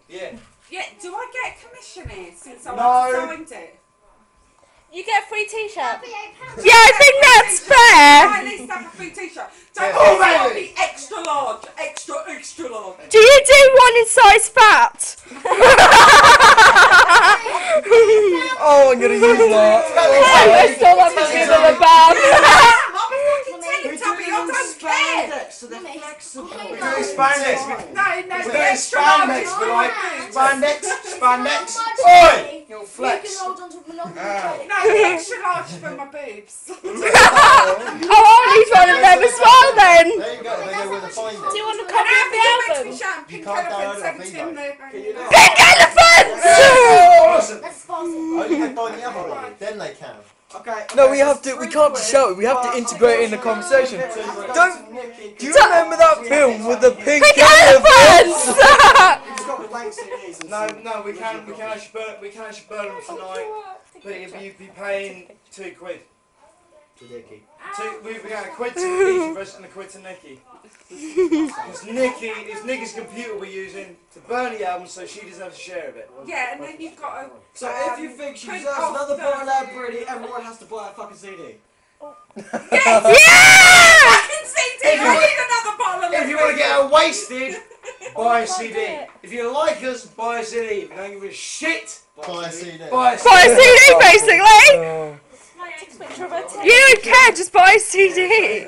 Yeah. Yeah, do I get a commission here since I signed it? You get a free t-shirt. Yeah, I think that's fair. I at least have a free t-shirt. Don't get me extra large. Extra large. Do you do one in size fat? Oh, I'm gonna use that. I still have to give them a bag. So they're flexible. We're doing spandex. No, We're doing spandex. We're like spandex. Oi! You'll flex. No, the extra large for my boobs. Oh, I'll need one of them as well then. There you go. They go with a find Do you it. want to And copy how of do you the make album? me shout Pink can't Elephant download a 17 feedback. Pink elephants! Listen. Only they find the other one, then they can. Okay. No, we have to. We can't just shout it. We have to integrate it in the conversation. Don't. Do you remember that film with the pink elephants? It's got blank CDs. No, we can actually burn them tonight. But you'd be paying £2. To Nicky. We got a quid to each of us and a quid to Nikki. It's Nikki's computer we're using to burn the album, so she doesn't have to share of it. Yeah, and then you've got to. So if you think she deserves another bottle of Brady, everyone has to buy a fucking CD. Yes! Yeah! Fucking CD! I need another bottle of If you want to get her wasted, buy a CD. If you like us, buy a CD. If you don't give a shit, Buy a CD. buy a CD. Buy a CD basically! Oh. My ex picture of her You don't care, just buy a CD.